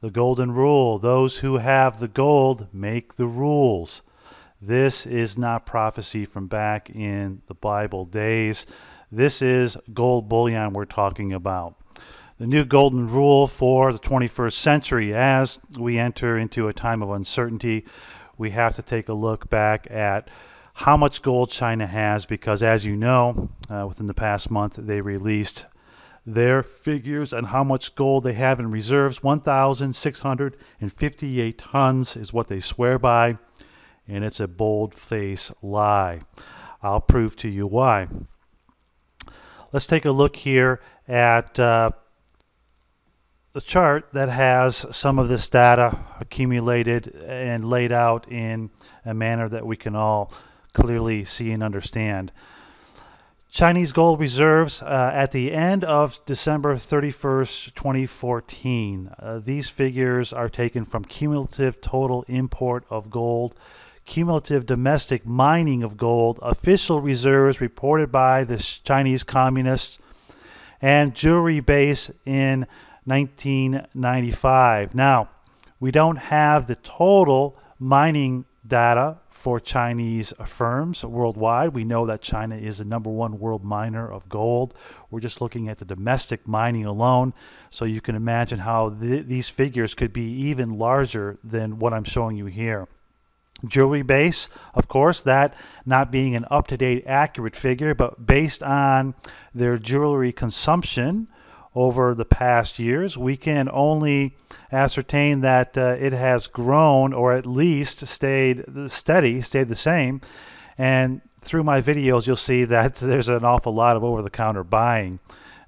The golden rule: those who have the gold make the rules. This is not prophecy from back in the Bible days. This is gold bullion we're talking about. The new golden rule for the 21st century. As we enter into a time of uncertainty, we have to take a look back at how much gold China has, because as you know, within the past month they released their figures on how much gold they have in reserves. 1,658 tons is what they swear by, and it's a bold-faced lie. I'll prove to you why. Let's take a look here at the chart that has some of this data accumulated and laid out in a manner that we can all clearly see and understand. Chinese gold reserves at the end of December 31st, 2014. These figures are taken from cumulative total import of gold, cumulative domestic mining of gold, official reserves reported by the Chinese communists, and jewelry base in 1995. Now, we don't have the total mining data for Chinese firms worldwide. We know that China is the #1 world miner of gold. We're just looking at the domestic mining alone, so you can imagine how these figures could be even larger than what I'm showing you here. Jewelry base, of course, that not being an up-to-date accurate figure, but based on their jewelry consumption over the past years, we can only ascertain that it has grown, or at least stayed steady, stayed the same. And through my videos, you'll see that there's an awful lot of over-the-counter buying,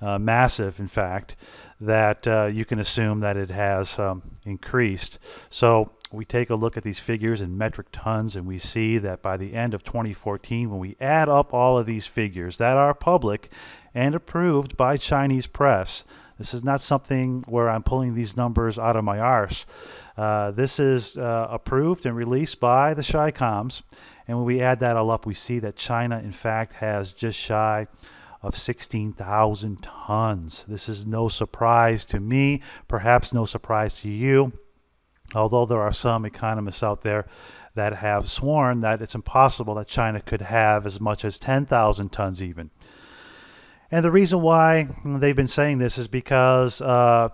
massive in fact, that you can assume that it has increased. So we take a look at these figures in metric tons, and we see that by the end of 2014, when we add up all of these figures that are public and approved by Chinese press, this is not something where I'm pulling these numbers out of my arse. This is approved and released by the Chi-Coms, and when we add that all up, we see that China in fact has just shy of 16,000 tons. This is no surprise to me, perhaps no surprise to you, although there are some economists out there that have sworn that it's impossible that China could have as much as 10,000 tons even. And the reason why they've been saying this is because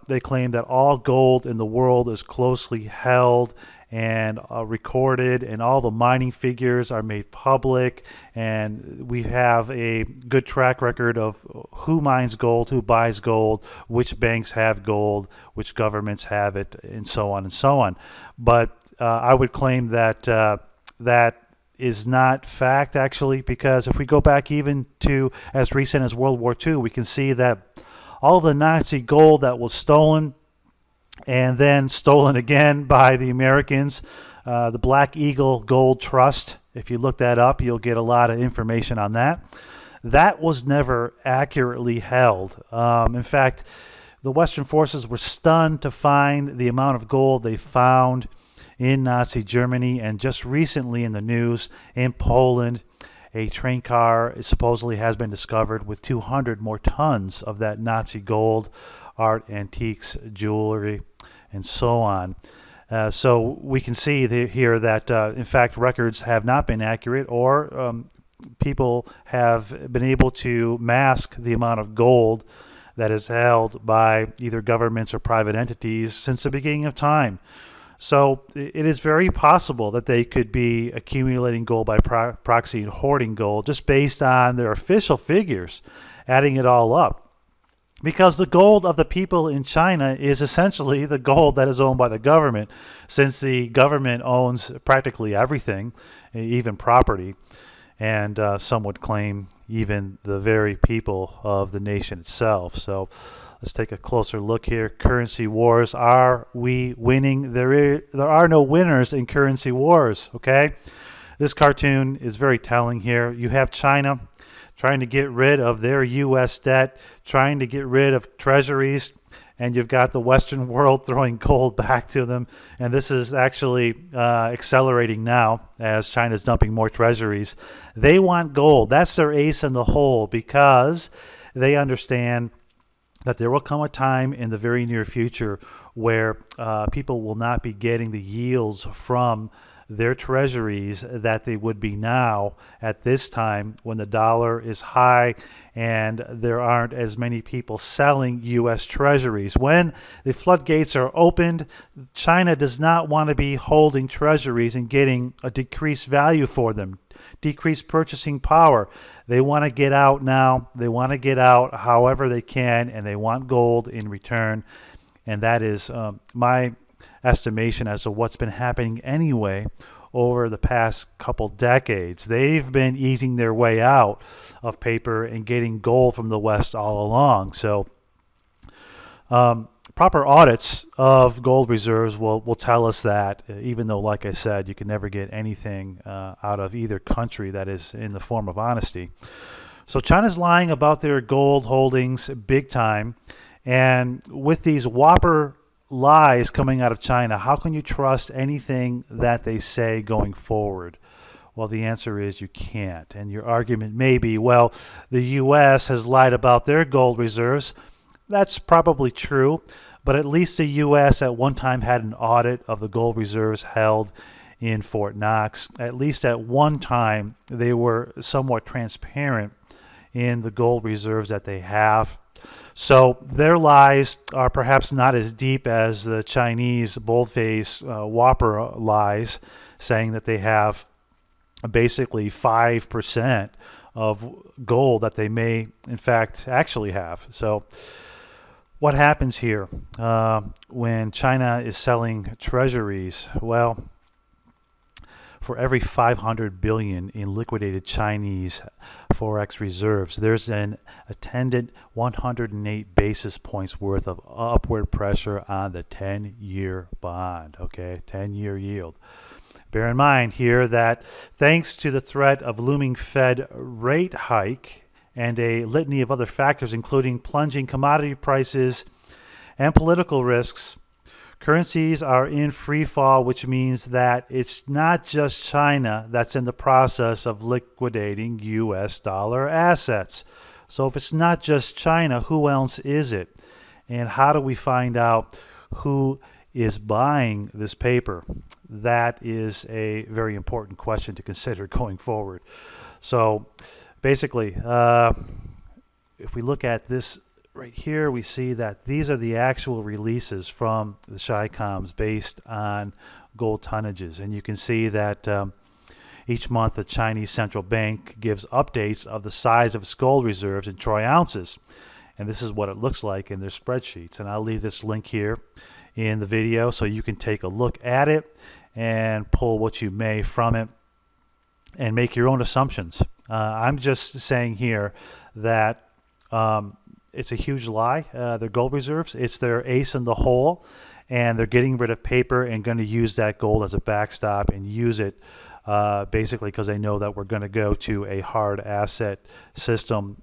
they claim that all gold in the world is closely held and recorded, and all the mining figures are made public, and we have a good track record of who mines gold, who buys gold, which banks have gold, which governments have it, and so on and so on. But I would claim that that is not fact, actually, because if we go back even to as recent as World War II, we can see that all the Nazi gold that was stolen and then stolen again by the Americans, the Black Eagle Gold Trust, if you look that up, you'll get a lot of information on that. That was never accurately held. In fact, the Western forces were stunned to find the amount of gold they found in Nazi Germany, and just recently in the news in Poland, a train car supposedly has been discovered with 200 more tons of that Nazi gold, art, antiques, jewelry, and so on. So we can see here that in fact records have not been accurate, or people have been able to mask the amount of gold that is held by either governments or private entities since the beginning of time. So it is very possible that they could be accumulating gold by proxy and hoarding gold just based on their official figures, adding it all up. Because the gold of the people in China is essentially the gold that is owned by the government, since the government owns practically everything, even property, and some would claim even the very people of the nation itself. So let's take a closer look here. Currency wars. Are we winning? There are no winners in currency wars, okay? This cartoon is very telling here. You have China trying to get rid of their U.S. debt, trying to get rid of treasuries, and you've got the Western world throwing gold back to them. And this is actually accelerating now as China's dumping more treasuries. They want gold. That's their ace in the hole, because they understand that there will come a time in the very near future where people will not be getting the yields from their treasuries that they would be now at this time when the dollar is high and there aren't as many people selling US Treasuries. When the floodgates are opened, China does not want to be holding treasuries and getting a decreased value for them, decreased purchasing power. They want to get out now. They want to get out however they can, and they want gold in return. And that is my estimation as to what's been happening anyway over the past couple decades. They've been easing their way out of paper and getting gold from the West all along. So proper audits of gold reserves will tell us that, even though, like I said, you can never get anything out of either country that is in the form of honesty. So China's lying about their gold holdings big time. And with these whopper lies coming out of China, how can you trust anything that they say going forward? Well, the answer is you can't. And your argument may be, well, the US has lied about their gold reserves. That's probably true, but at least the US at one time had an audit of the gold reserves held in Fort Knox. At least at one time they were somewhat transparent in the gold reserves that they have. So their lies are perhaps not as deep as the Chinese boldface whopper lies, saying that they have basically 5% of gold that they may in fact actually have. So what happens here when China is selling treasuries? Well, for every 500 billion in liquidated Chinese forex reserves, there's an attendant 108 basis points worth of upward pressure on the 10-year bond, okay, 10-year yield. Bear in mind here that thanks to the threat of looming Fed rate hike and a litany of other factors, including plunging commodity prices and political risks, currencies are in free fall, which means that it's not just China that's in the process of liquidating US dollar assets. So if it's not just China, who else is it? And how do we find out who is buying this paper? That is a very important question to consider going forward. So basically, if we look at this right here, we see that these are the actual releases from the SHICOMs based on gold tonnages. And you can see that each month the Chinese central bank gives updates of the size of its gold reserves in troy ounces. And this is what it looks like in their spreadsheets. And I'll leave this link here in the video so you can take a look at it and pull what you may from it and make your own assumptions. I'm just saying here that it's a huge lie, their gold reserves. It's their ace in the hole, and they're getting rid of paper and going to use that gold as a backstop and use it basically because they know that we're going to go to a hard asset system.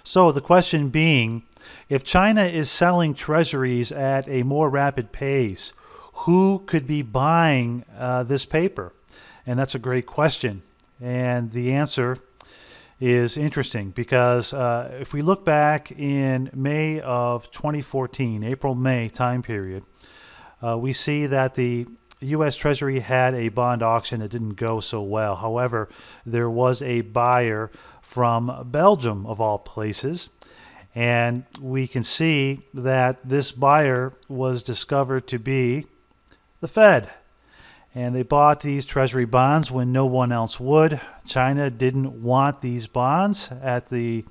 So the question being, if China is selling treasuries at a more rapid pace, who could be buying this paper? And that's a great question. And the answer is interesting because if we look back in May of 2014, April-May time period, we see that the US Treasury had a bond auction that didn't go so well. However, there was a buyer from Belgium, of all places, and we can see that this buyer was discovered to be the Fed. And they bought these treasury bonds when no one else would. China didn't want these bonds at the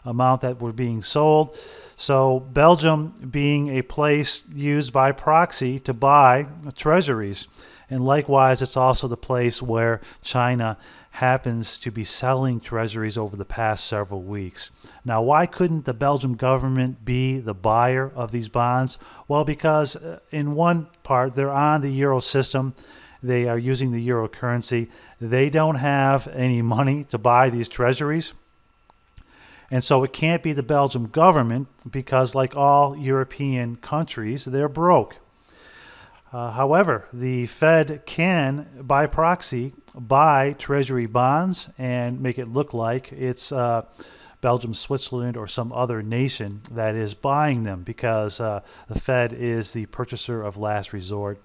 amount that were being sold. So Belgium being a place used by proxy to buy treasuries. And likewise, it's also the place where China happens to be selling treasuries over the past several weeks. Now, why couldn't the Belgian government be the buyer of these bonds? Well, because in one part, they're on the euro system. They are using the euro currency. They don't have any money to buy these treasuries. And so it can't be the Belgian government because, like all European countries, they're broke. However, the Fed can, by proxy, buy treasury bonds and make it look like it's Belgium, Switzerland, or some other nation that is buying them, because the Fed is the purchaser of last resort.